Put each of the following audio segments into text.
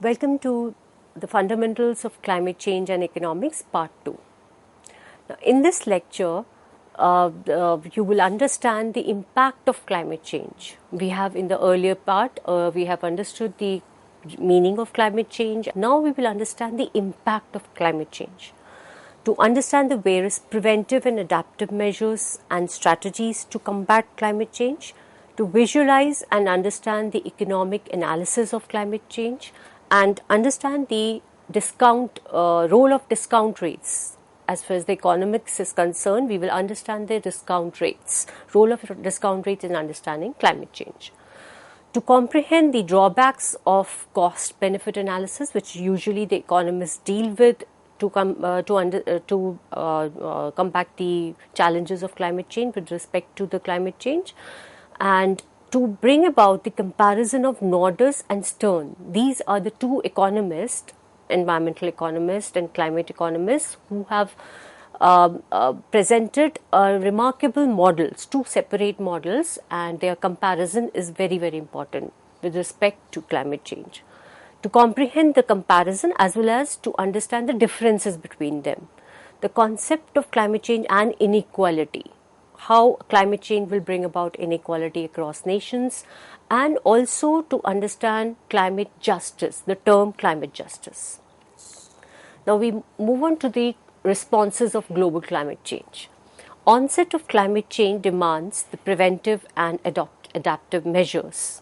Welcome to the Fundamentals of Climate Change and Economics, Part 2. Now, in this lecture, you will understand the impact of climate change. We have in the earlier part, we have understood the meaning of climate change. Now we will understand the impact of climate change. To understand the various preventive and adaptive measures and strategies to combat climate change, to visualize and understand the economic analysis of climate change, and understand the role of discount rates. As far as the economics is concerned, we will understand the discount rates, role of discount rates in understanding climate change. To comprehend the drawbacks of cost-benefit analysis, which usually the economists deal with to combat the challenges of climate change with respect to the climate change, and to bring about the comparison of Nordhaus and Stern. These are the two economists, environmental economists and climate economists, who have presented remarkable models, two separate models, and their comparison is very, very important with respect to climate change. To comprehend the comparison as well as to understand the differences between them, the concept of climate change and inequality, how climate change will bring about inequality across nations, and also to understand climate justice, the term climate justice. Now we move on to the responses of global climate change. Onset of climate change demands the preventive and adaptive measures.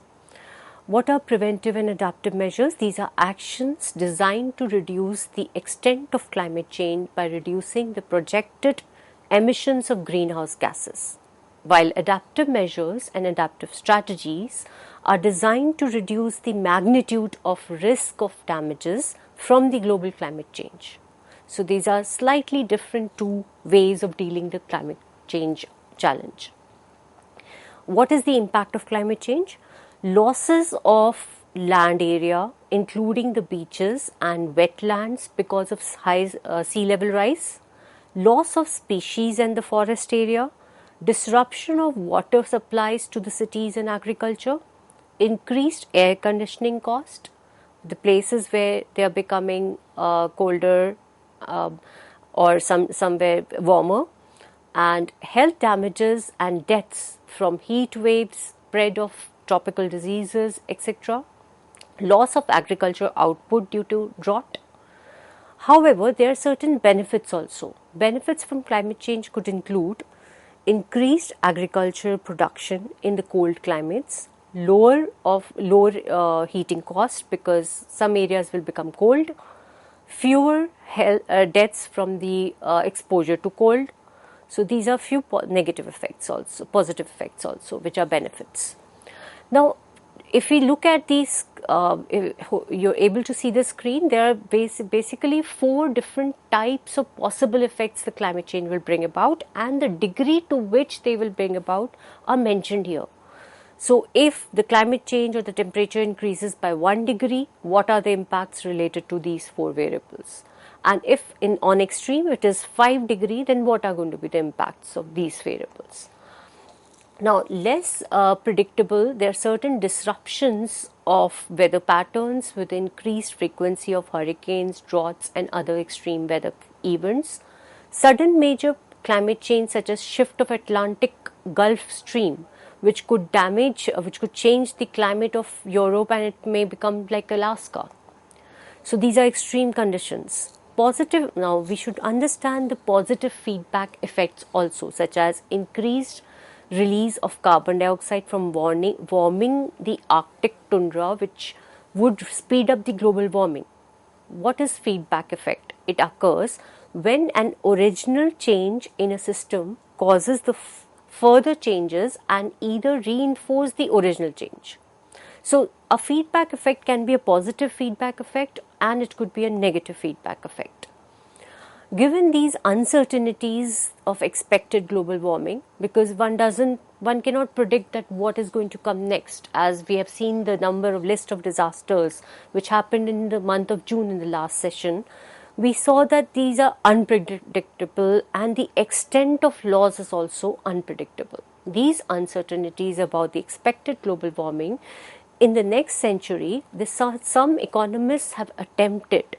What are preventive and adaptive measures? These are actions designed to reduce the extent of climate change by reducing the projected emissions of greenhouse gases, while adaptive measures and adaptive strategies are designed to reduce the magnitude of risk of damages from the global climate change. So these are slightly different two ways of dealing with climate change challenge. What is the impact of climate change? Losses of land area, including the beaches and wetlands because of high sea level rise, loss of species and the forest area, disruption of water supplies to the cities and agriculture, increased air conditioning cost, the places where they are becoming colder or somewhere warmer, and health damages and deaths from heat waves, spread of tropical diseases, etc., loss of agriculture output due to drought. However, there are certain benefits also. Benefits from climate change could include increased agricultural production in the cold climates, lower heating costs because some areas will become cold, fewer deaths from the exposure to cold. So these are few negative effects also, positive effects also, which are benefits. Now, if we look at these, you're able to see the screen, there are basically four different types of possible effects the climate change will bring about, and the degree to which they will bring about are mentioned here. So if the climate change or the temperature increases by 1 degree, what are the impacts related to these four variables? And if on extreme it is 5 degree, then what are going to be the impacts of these variables? Now, less predictable, there are certain disruptions of weather patterns with increased frequency of hurricanes, droughts, and other extreme weather events. Sudden major climate change such as shift of Atlantic Gulf Stream, which could change the climate of Europe, and it may become like Alaska. So these are extreme conditions. Now we should understand the positive feedback effects also, such as increased release of carbon dioxide from warming the Arctic tundra, which would speed up the global warming. What is feedback effect? It occurs when an original change in a system causes the further changes and either reinforce the original change. So a feedback effect can be a positive feedback effect and it could be a negative feedback effect. Given these uncertainties of expected global warming, because one cannot predict that what is going to come next, as we have seen the list of disasters which happened in the month of June in the last session, we saw that these are unpredictable and the extent of loss is also unpredictable. These uncertainties about the expected global warming in the next century, some economists have attempted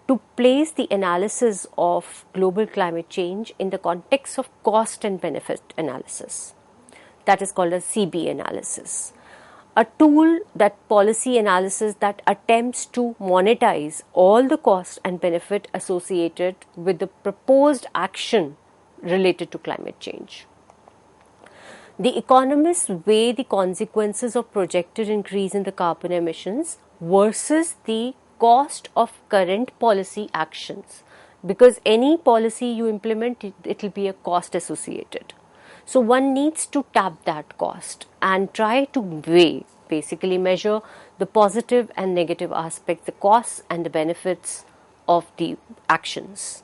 to place the analysis of global climate change in the context of cost and benefit analysis. That is called a CB analysis. A tool, that policy analysis, that attempts to monetize all the cost and benefit associated with the proposed action related to climate change. The economists weigh the consequences of projected increase in the carbon emissions versus the cost of current policy actions, because any policy you implement, it will be a cost associated. So one needs to tap that cost and try to weigh, basically measure the positive and negative aspects, the costs and the benefits of the actions.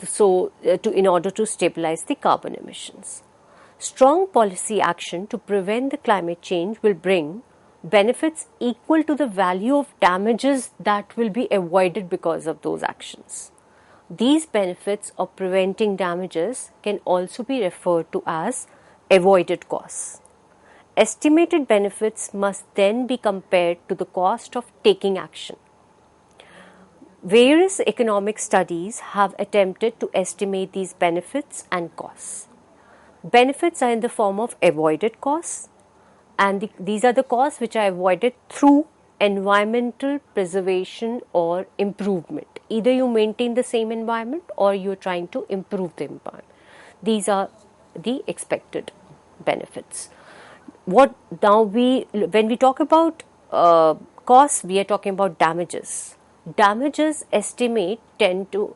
So in order to stabilize the carbon emissions. Strong policy action to prevent the climate change will bring benefits equal to the value of damages that will be avoided because of those actions. These benefits of preventing damages can also be referred to as avoided costs. Estimated benefits must then be compared to the cost of taking action. Various economic studies have attempted to estimate these benefits and costs. Benefits are in the form of avoided costs, and these are the costs which are avoided through environmental preservation or improvement. Either you maintain the same environment or you are trying to improve the environment. These are the expected benefits. When we talk about costs, we are talking about damages. Damages estimate tend to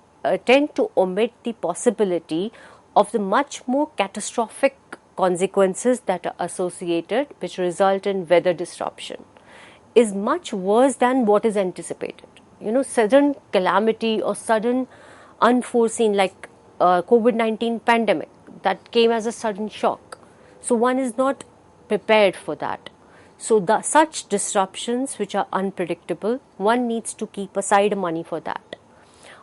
omit the possibility of the much more catastrophic consequences that are associated, which result in weather disruption, is much worse than what is anticipated. Sudden calamity or sudden unforeseen, like COVID-19 pandemic, that came as a sudden shock. So one is not prepared for that. So such disruptions which are unpredictable, one needs to keep aside money for that.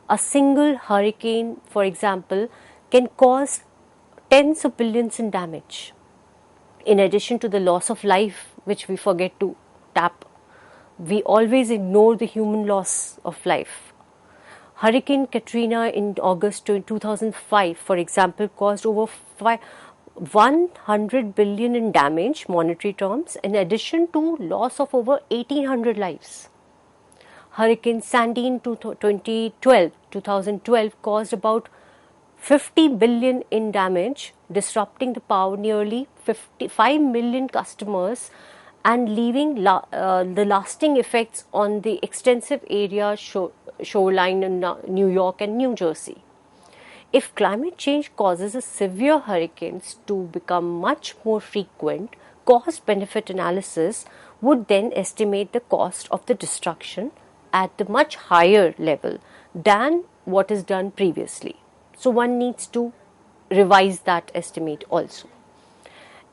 A single hurricane, for example, can cause tens of billions in damage, in addition to the loss of life, which we forget to tap. We always ignore the human loss of life. Hurricane Katrina in August 2005, for example, caused over 100 billion in damage, monetary terms, in addition to loss of over 1,800 lives. Hurricane Sandy in 2012 caused about 50 billion in damage, disrupting the power nearly 55 million customers and leaving the lasting effects on the extensive area shoreline in New York and New Jersey. If climate change causes a severe hurricanes to become much more frequent, cost-benefit analysis would then estimate the cost of the destruction at the much higher level than what is done previously. So one needs to revise that estimate also.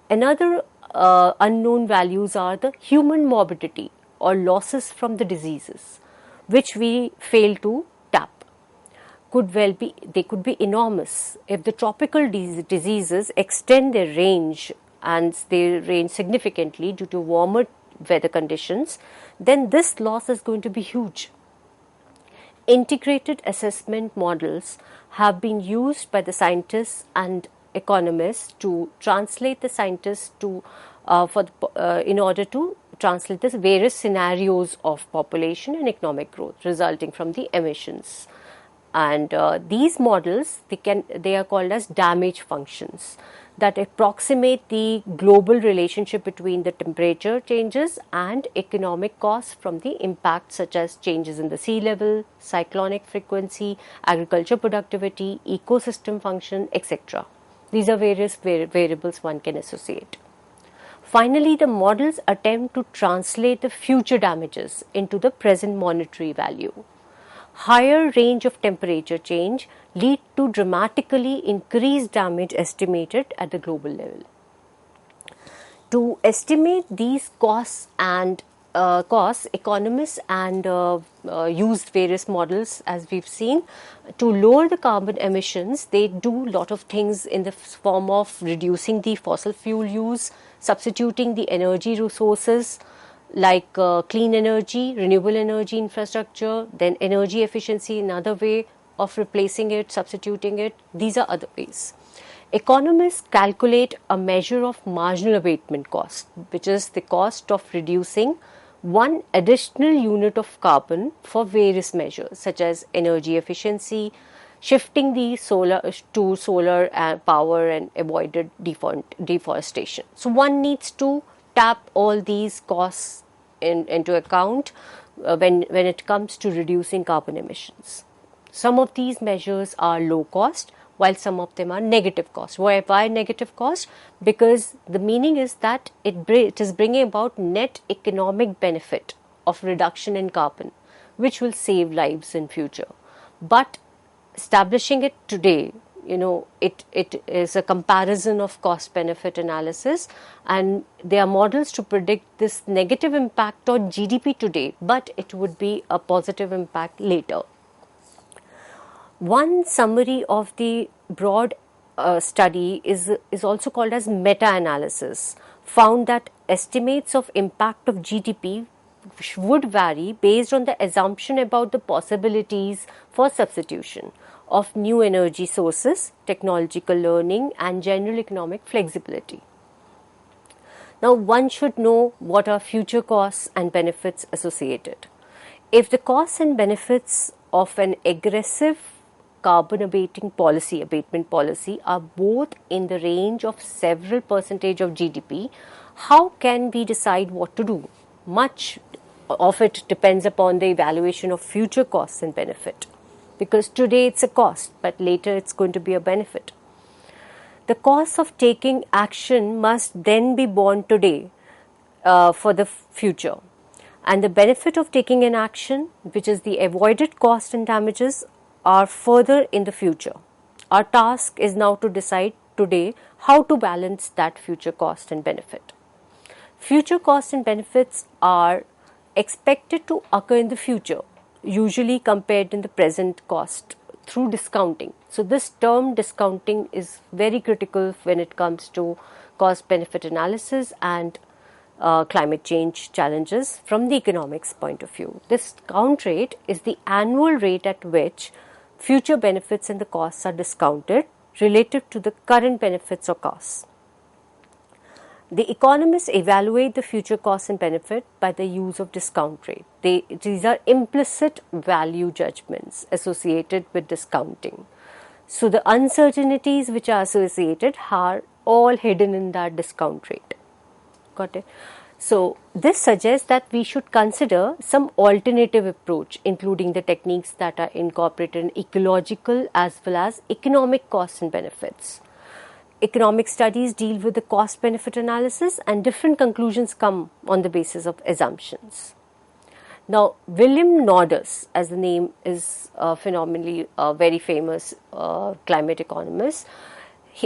Another unknown values are the human morbidity or losses from the diseases, which we fail to tap. They could be enormous. If the tropical diseases extend their range and they range significantly due to warmer weather conditions, then this loss is going to be huge. Integrated assessment models have been used by the scientists and economists to translate the scientists in order to translate the various scenarios of population and economic growth resulting from the emissions. And these models, they are called as damage functions that approximate the global relationship between the temperature changes and economic costs from the impacts such as changes in the sea level, cyclonic frequency, agriculture productivity, ecosystem function, etc. These are various variables one can associate. Finally, the models attempt to translate the future damages into the present monetary value. Higher range of temperature change lead to dramatically increased damage estimated at the global level. To estimate these costs, economists used various models, as we've seen. To lower the carbon emissions, they do a lot of things in the form of reducing the fossil fuel use, substituting the energy resources, like clean energy, renewable energy infrastructure, then energy efficiency, another way of replacing it, substituting it. These are other ways. Economists calculate a measure of marginal abatement cost, which is the cost of reducing one additional unit of carbon for various measures such as energy efficiency, shifting the solar to solar power and avoided deforestation. So one needs to tap all these costs into account when it comes to reducing carbon emissions. Some of these measures are low cost, while some of them are negative cost. Why negative cost? Because the meaning is that it is bringing about net economic benefit of reduction in carbon, which will save lives in future. But establishing it today, it is a comparison of cost benefit analysis, and there are models to predict this negative impact on GDP today, but it would be a positive impact later. One summary of the broad study is also called as meta-analysis, found that estimates of impact of GDP would vary based on the assumption about the possibilities for substitution of new energy sources, technological learning, and general economic flexibility. Now, one should know what are future costs and benefits associated. If the costs and benefits of an aggressive carbon abatement policy are both in the range of several percentage of GDP, how can we decide what to do? Much of it depends upon the evaluation of future costs and benefit, because today it's a cost, but later it's going to be a benefit. The cost of taking action must then be borne today for the future. And the benefit of taking an action, which is the avoided cost and damages, are further in the future. Our task is now to decide today how to balance that future cost and benefit. Future costs and benefits are expected to occur in the future, usually compared in the present cost through discounting. So this term discounting is very critical when it comes to cost benefit analysis and climate change challenges from the economics point of view. This discount rate is the annual rate at which future benefits and the costs are discounted relative to the current benefits or costs. The economists evaluate the future costs and benefit by the use of discount rate. These are implicit value judgments associated with discounting. So the uncertainties which are associated are all hidden in that discount rate. Got it? So this suggests that we should consider some alternative approach, including the techniques that are incorporated in ecological as well as economic costs and benefits. Economic studies deal with the cost benefit analysis, and different conclusions come on the basis of assumptions. Now, William Nordhaus, as the name is phenomenally very famous climate economist,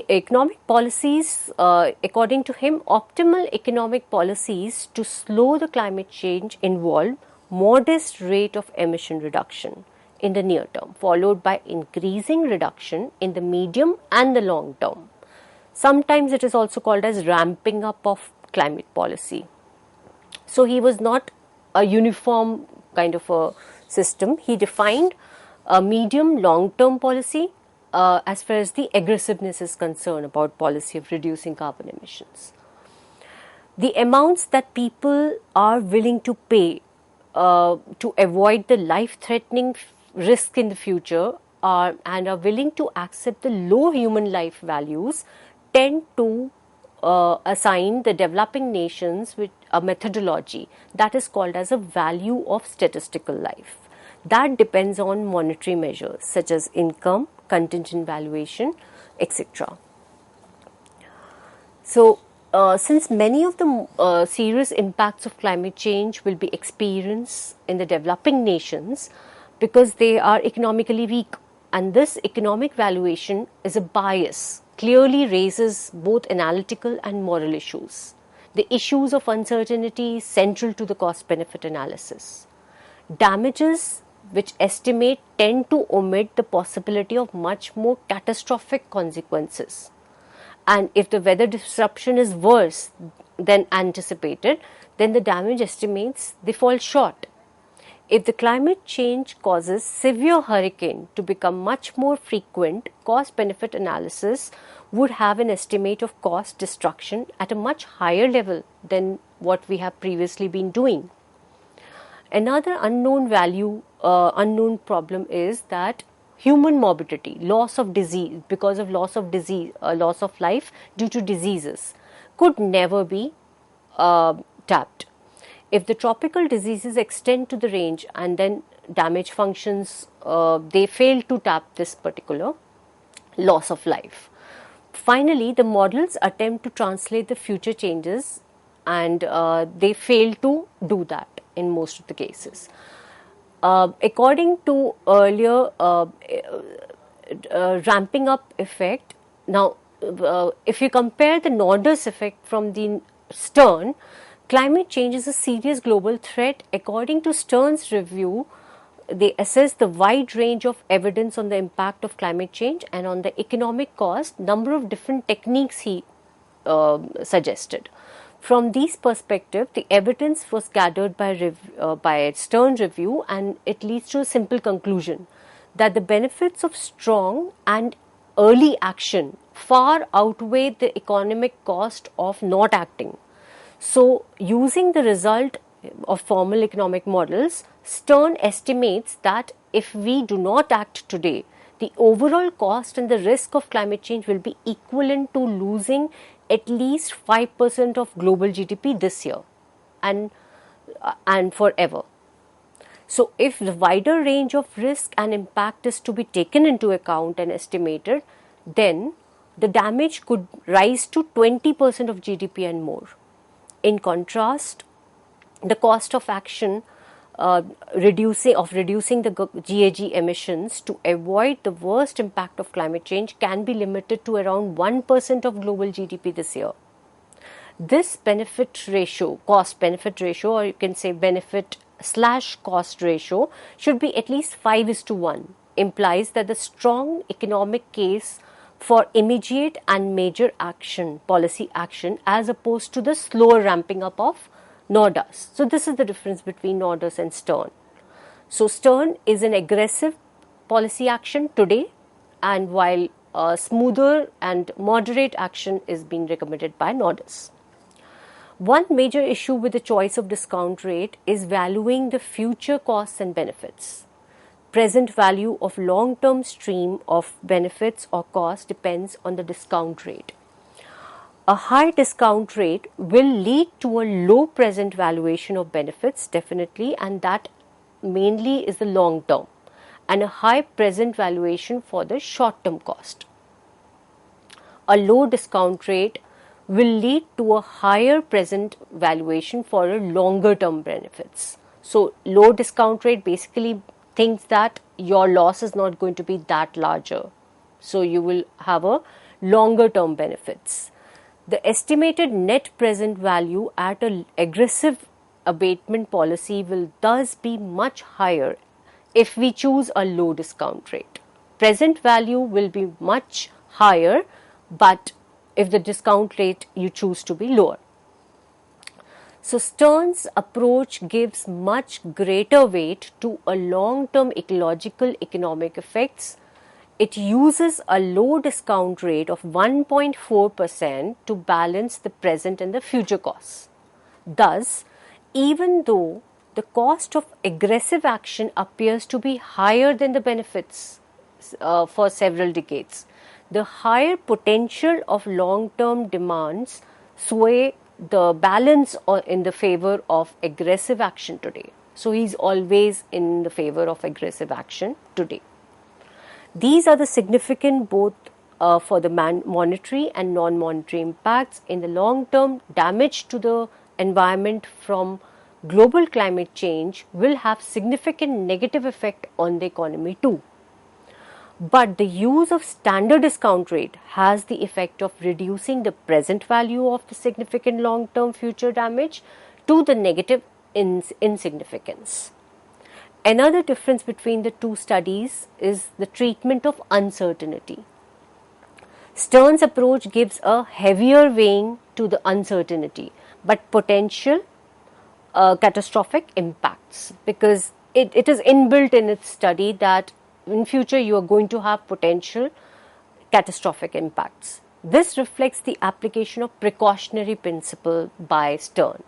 economic policies, according to him, optimal economic policies to slow the climate change involve modest rate of emission reduction in the near term, followed by increasing reduction in the medium and the long term. Sometimes it is also called as ramping up of climate policy. So he was not a uniform kind of a system. He defined a medium long term policy as far as the aggressiveness is concerned about policy of reducing carbon emissions. The amounts that people are willing to pay to avoid the life-threatening risk in the future and are willing to accept the low human life values tend to assign the developing nations with a methodology that is called as a value of statistical life. That depends on monetary measures such as income, contingent valuation, etc. So, since many of the serious impacts of climate change will be experienced in the developing nations because they are economically weak, and this economic valuation is a bias, clearly raises both analytical and moral issues. The issues of uncertainty central to the cost-benefit analysis. Damages which estimate tend to omit the possibility of much more catastrophic consequences. And if the weather disruption is worse, than anticipated, then the damage estimates they fall short. If the climate change causes severe hurricane to become much more frequent, cost-benefit analysis would have an estimate of cost destruction at a much higher level than what we have previously been doing. Another unknown problem is that human morbidity, loss of disease, because of loss of life due to diseases, could never be tapped. If the tropical diseases extend to the range and then damage functions, they fail to tap this particular loss of life. Finally, the models attempt to translate the future changes, and they fail to do that in most of the cases. According to earlier ramping up effect, now if you compare the Nordhaus effect from the Stern, climate change is a serious global threat. According to Stern's review, they assess the wide range of evidence on the impact of climate change and on the economic cost, number of different techniques he suggested. From these perspectives, the evidence was gathered by Stern review, and it leads to a simple conclusion that the benefits of strong and early action far outweigh the economic cost of not acting. So, using the result of formal economic models, Stern estimates that if we do not act today, the overall cost and the risk of climate change will be equivalent to losing at least 5% of global GDP this year and forever. So, if the wider range of risk and impact is to be taken into account and estimated, then the damage could rise to 20% of GDP and more. In contrast, the cost of action reducing the GHG emissions to avoid the worst impact of climate change can be limited to around 1% of global GDP this year. This benefit ratio, cost-benefit ratio, or you can say benefit/cost ratio, should be at least 5:1, implies that the strong economic case for immediate and major action, policy action, as opposed to the slower ramping up of Nordhaus. So this is the difference between Nordhaus and Stern. So Stern is an aggressive policy action today, and while smoother and moderate action is being recommended by Nordhaus. One major issue with the choice of discount rate is valuing the future costs and benefits. Present value of long-term stream of benefits or costs depends on the discount rate. A high discount rate will lead to a low present valuation of benefits, definitely, and that mainly is the long term, and a high present valuation for the short term cost. A low discount rate will lead to a higher present valuation for a longer term benefits. So, low discount rate basically thinks that your loss is not going to be that larger. So, you will have a longer term benefits. The estimated net present value at an aggressive abatement policy will thus be much higher if we choose a low discount rate. Present value will be much higher, but if the discount rate you choose to be lower. So Stern's approach gives much greater weight to a long-term ecological economic effects. It uses a low discount rate of 1.4% to balance the present and the future costs. Thus, even though the cost of aggressive action appears to be higher than the benefits for several decades, the higher potential of long-term demands sway the balance in the favor of aggressive action today. So he's always in the favor of aggressive action today. These are the significant both for the monetary and non-monetary impacts. In the long term, damage to the environment from global climate change will have significant negative effect on the economy too. But the use of standard discount rate has the effect of reducing the present value of the significant long-term future damage to the negative insignificance. Another difference between the two studies is the treatment of uncertainty. Stern's approach gives a heavier weighing to the uncertainty, but potential catastrophic impacts, because it is inbuilt in its study that in future you are going to have potential catastrophic impacts. This reflects the application of precautionary principle by Stern.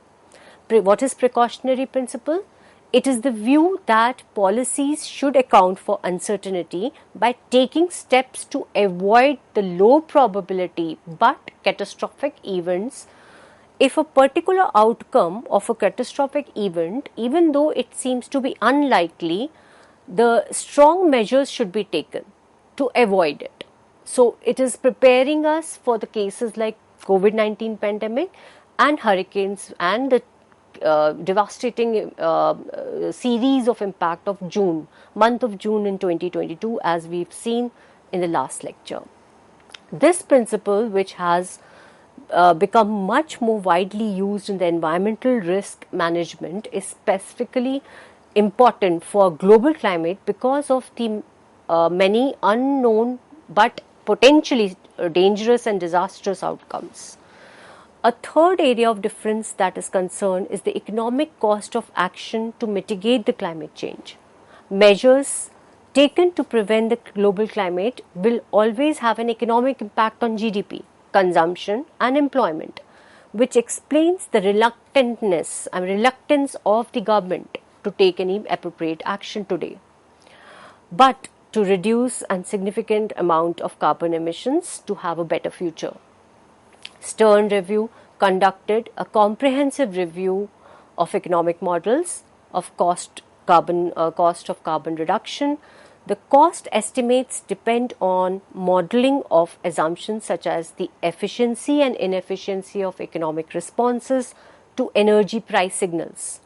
What is precautionary principle? It is the view that policies should account for uncertainty by taking steps to avoid the low probability but catastrophic events. If a particular outcome of a catastrophic event, even though it seems to be unlikely, the strong measures should be taken to avoid it. So it is preparing us for the cases like COVID-19 pandemic and hurricanes and the devastating series of impact of month of June in 2022, as we've seen in the last lecture. This principle, which has become much more widely used in the environmental risk management, is specifically important for global climate because of the many unknown but potentially dangerous and disastrous outcomes. A third area of difference that is concerned is the economic cost of action to mitigate the climate change. Measures taken to prevent the global climate will always have an economic impact on GDP, consumption and employment, which explains the reluctance of the government to take any appropriate action today. But to reduce a significant amount of carbon emissions to have a better future. Stern Review conducted a comprehensive review of economic models of cost of carbon reduction. The cost estimates depend on modeling of assumptions such as the efficiency and inefficiency of economic responses to energy price signals,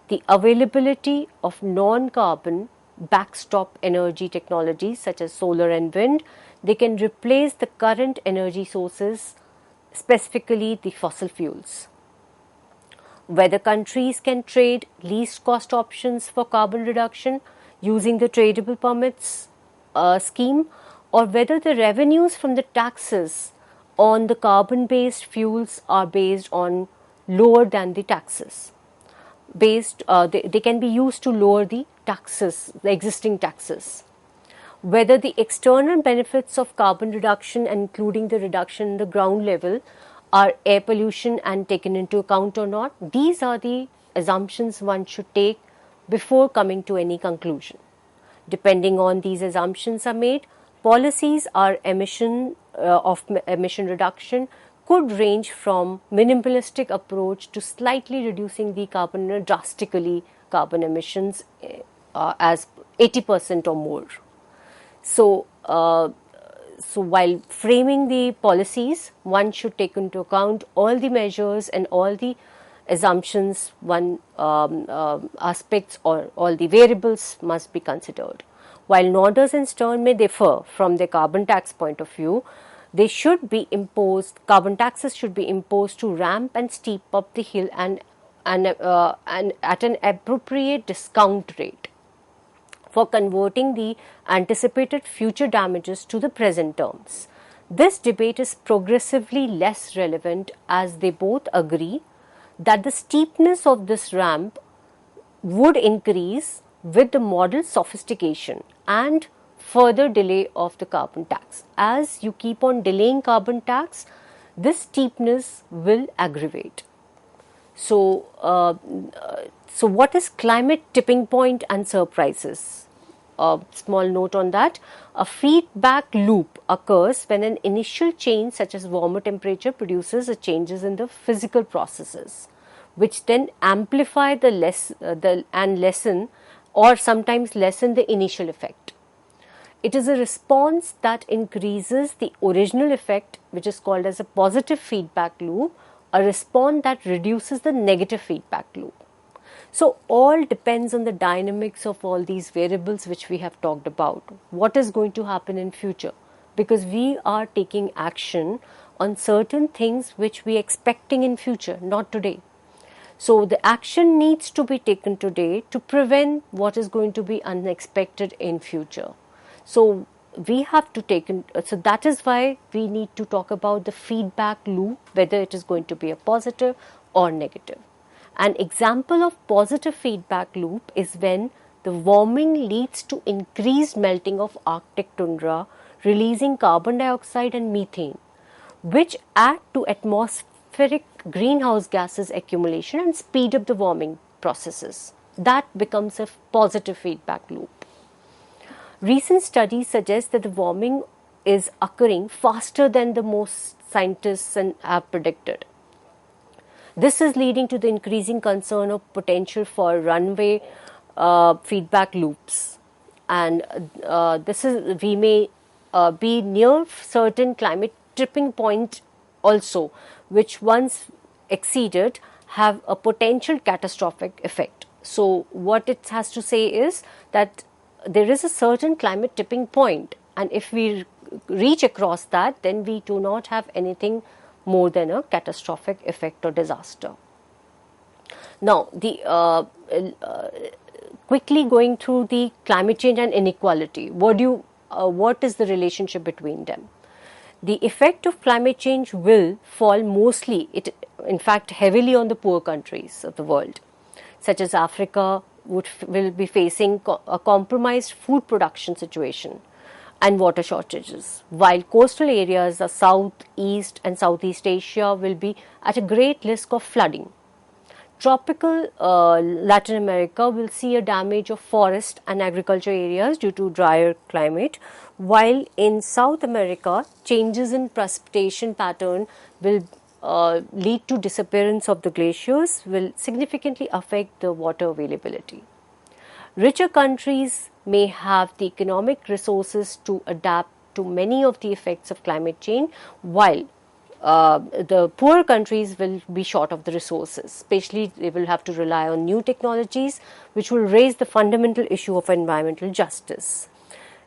the availability of non-carbon backstop energy technologies such as solar and wind. They can replace the current energy sources, specifically the fossil fuels. Whether countries can trade least cost options for carbon reduction using the tradable permits scheme, or whether the revenues from the taxes on the carbon based fuels are based on lower than the taxes. They can be used to lower the taxes, the existing taxes. Whether the external benefits of carbon reduction, including the reduction in the ground level, are air pollution and taken into account or not, these are the assumptions one should take before coming to any conclusion. Depending on these assumptions are made, policies of emission reduction could range from minimalistic approach to slightly reducing the drastically carbon emissions as 80% or more. So while framing the policies, one should take into account all the measures and all the assumptions, aspects or all the variables must be considered. While Norders and Stern may differ from the carbon tax point of view, carbon taxes should be imposed to ramp and steep up the hill and at an appropriate discount rate for converting the anticipated future damages to the present terms. This debate is progressively less relevant as they both agree that the steepness of this ramp would increase with the model sophistication and further delay of the carbon tax. As you keep on delaying carbon tax, this steepness will aggravate. So what is climate tipping point and surprises? A small note on that. A feedback loop occurs when an initial change such as warmer temperature produces changes in the physical processes, which then amplify and lessen or sometimes lessen the initial effect. It is a response that increases the original effect, which is called as a positive feedback loop, a response that reduces the negative feedback loop. So all depends on the dynamics of all these variables which we have talked about. What is going to happen in future? Because we are taking action on certain things which we are expecting in future, not today. So the action needs to be taken today to prevent what is going to be unexpected in future. So we have to take in, so that is why we need to talk about the feedback loop, whether it is going to be a positive or negative. An example of positive feedback loop is when the warming leads to increased melting of Arctic tundra, releasing carbon dioxide and methane, which add to atmospheric greenhouse gases accumulation and speed up the warming processes. That becomes a positive feedback loop. Recent studies suggest that the warming is occurring faster than the most scientists have predicted. This is leading to the increasing concern of potential for runaway feedback loops, and we may be near certain climate tipping point also, which once exceeded have a potential catastrophic effect. So what it has to say is that there is a certain climate tipping point, and if we reach across that, then we do not have anything more than a catastrophic effect or disaster. Now, quickly going through the climate change and inequality, what is the relationship between them? The effect of climate change will fall mostly, in fact heavily, on the poor countries of the world, such as Africa will be facing a compromised food production situation and water shortages, while coastal areas of South, East and Southeast Asia will be at a great risk of flooding. Tropical Latin America will see a damage of forest and agriculture areas due to drier climate, while in South America, changes in precipitation pattern will lead to disappearance of the glaciers, will significantly affect the water availability. Richer countries may have the economic resources to adapt to many of the effects of climate change, while the poor countries will be short of the resources. Especially, they will have to rely on new technologies, which will raise the fundamental issue of environmental justice.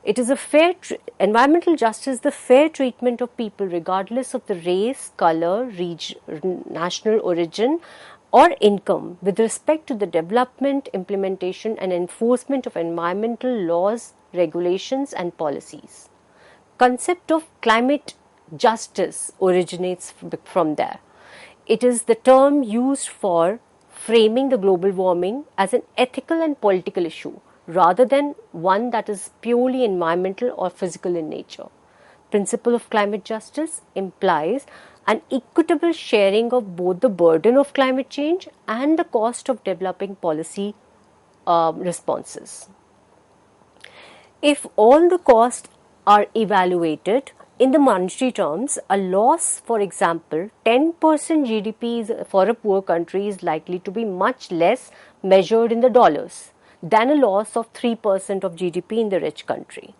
It is environmental justice, the fair treatment of people regardless of the race, color, region, national origin or income with respect to the development, implementation and enforcement of environmental laws, regulations and policies. Concept of climate justice originates from there. It is the term used for framing the global warming as an ethical and political issue, rather than one that is purely environmental or physical in nature. Principle of climate justice implies an equitable sharing of both the burden of climate change and the cost of developing policy responses. If all the costs are evaluated in the monetary terms, a loss, for example, 10% GDP for a poor country is likely to be much less measured in the dollars than a loss of 3% of GDP in the rich country.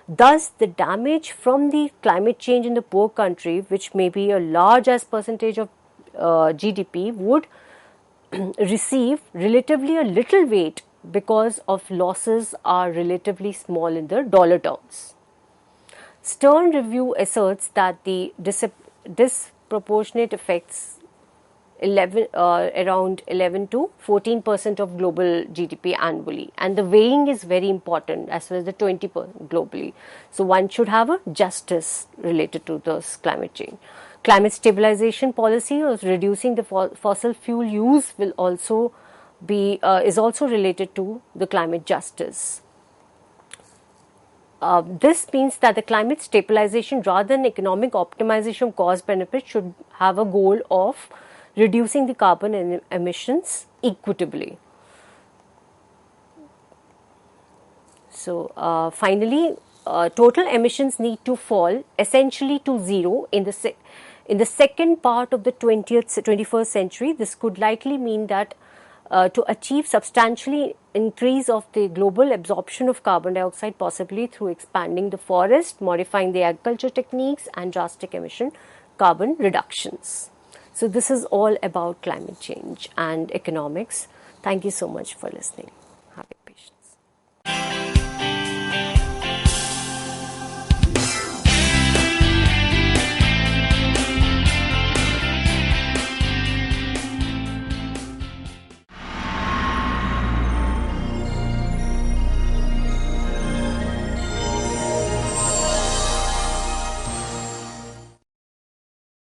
Thus, the damage from the climate change in the poor country, which may be a large as percentage of GDP, would receive relatively a little weight because of losses are relatively small in the dollar terms. Stern Review asserts that the disproportionate effects around 11 to 14% of global GDP annually, and the weighing is very important as well as the 20% globally. So one should have a justice related to this climate change. Climate stabilization policy or reducing the fossil fuel use will also be is also related to the climate justice. This means that the climate stabilization rather than economic optimization of cost benefit should have a goal of reducing the carbon emissions equitably. So finally, total emissions need to fall essentially to zero in the second part of the 21st century. This could likely mean that to achieve substantially increase of the global absorption of carbon dioxide, possibly through expanding the forest, modifying the agriculture techniques and drastic emission carbon reductions. So this is all about climate change and economics. Thank you so much for listening.